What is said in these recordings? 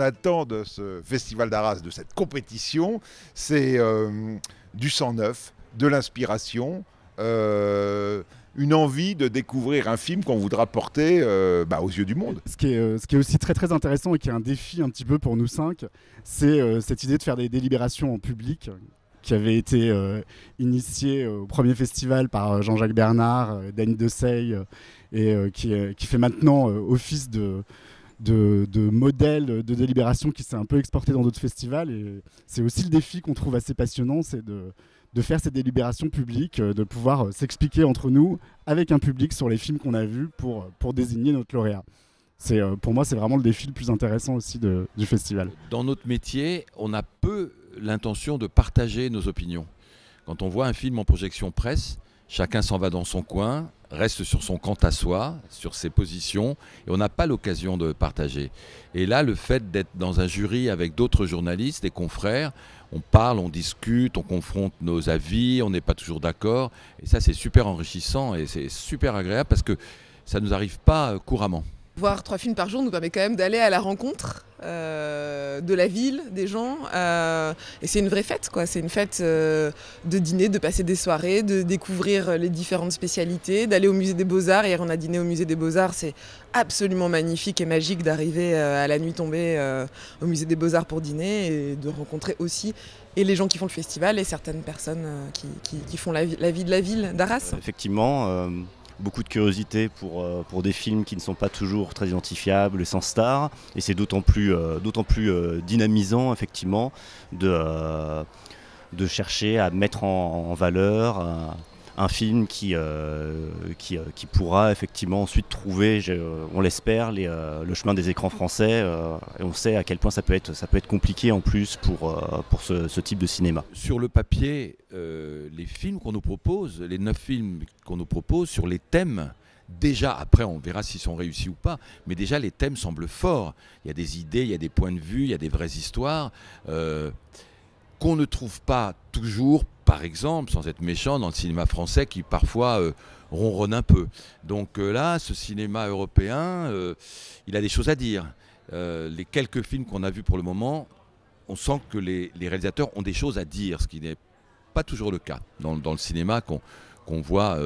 attend de ce festival d'Arras, de cette compétition, c'est du sang neuf, de l'inspiration, une envie de découvrir un film qu'on voudra porter aux yeux du monde. Ce qui est aussi très très intéressant et qui est un défi un petit peu pour nous cinq, c'est cette idée de faire des délibérations en public qui avait été initiée au premier festival par Jean-Jacques Bernard, Danny Dessay, et qui fait maintenant office de modèle de délibération qui s'est un peu exporté dans d'autres festivals. Et c'est aussi le défi qu'on trouve assez passionnant, c'est de faire ces délibérations publiques, de pouvoir s'expliquer entre nous avec un public sur les films qu'on a vus pour désigner notre lauréat. Pour moi, c'est vraiment le défi le plus intéressant aussi du festival. Dans notre métier, on a peu l'intention de partager nos opinions. Quand on voit un film en projection presse, chacun s'en va dans son coin, reste sur son quant à soi, sur ses positions, et on n'a pas l'occasion de partager. Et là, le fait d'être dans un jury avec d'autres journalistes, des confrères, on parle, on discute, on confronte nos avis, on n'est pas toujours d'accord. Et ça, c'est super enrichissant et c'est super agréable parce que ça ne nous arrive pas couramment. Voir 3 films par jour nous permet quand même d'aller à la rencontre de la ville, des gens. Et c'est une vraie fête, quoi. C'est une fête de dîner, de passer des soirées, de découvrir les différentes spécialités, d'aller au musée des Beaux-Arts. Hier, on a dîné au musée des Beaux-Arts. C'est absolument magnifique et magique d'arriver à la nuit tombée au musée des Beaux-Arts pour dîner et de rencontrer aussi et les gens qui font le festival et certaines personnes qui font la vie de la ville d'Arras. Effectivement. Beaucoup de curiosité pour des films qui ne sont pas toujours très identifiables, sans star, et c'est d'autant plus dynamisant effectivement de chercher à mettre en valeur un film qui pourra effectivement ensuite trouver, on l'espère, le chemin des écrans français, et on sait à quel point ça peut être compliqué en plus pour ce type de cinéma. Sur le papier, les films qu'on nous propose, les 9 films qu'on nous propose sur les thèmes, déjà, après on verra s'ils sont réussis ou pas, mais déjà les thèmes semblent forts. Il y a des idées, il y a des points de vue, il y a des vraies histoires qu'on ne trouve pas toujours, par exemple, sans être méchant, dans le cinéma français qui parfois ronronne un peu. Donc là, ce cinéma européen, il a des choses à dire. Les quelques films qu'on a vus pour le moment, on sent que les réalisateurs ont des choses à dire, ce qui n'est pas toujours le cas dans le cinéma qu'on voit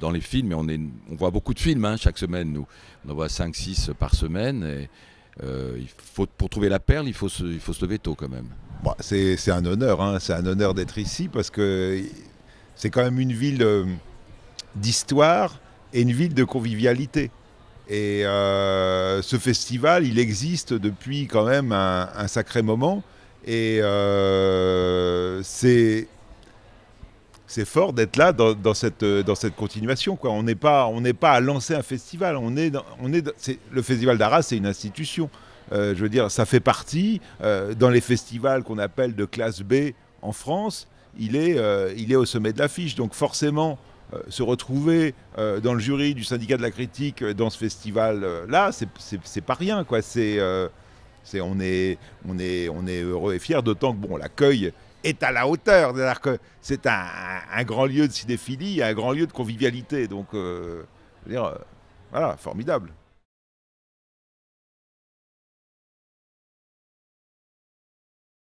dans les films. Et on voit beaucoup de films chaque semaine, nous. On en voit 5-6 par semaine. Et, pour trouver la perle, il faut se lever tôt quand même. Bon, c'est un honneur, c'est un honneur d'être ici parce que c'est quand même une ville d'histoire et une ville de convivialité. Et ce festival, il existe depuis quand même un sacré moment. Et c'est fort d'être là dans cette continuation, quoi. On n'est pas à lancer un festival. Le festival d'Arras, c'est une institution. Je veux dire, ça fait partie dans les festivals qu'on appelle de classe B en France. Il est au sommet de l'affiche. Donc forcément, se retrouver dans le jury du syndicat de la critique dans ce festival-là, c'est pas rien, quoi. On est heureux et fiers, d'autant que l'accueil est à la hauteur. C'est-à-dire que c'est un grand lieu de cinéphilie, un grand lieu de convivialité. Donc, voilà, formidable.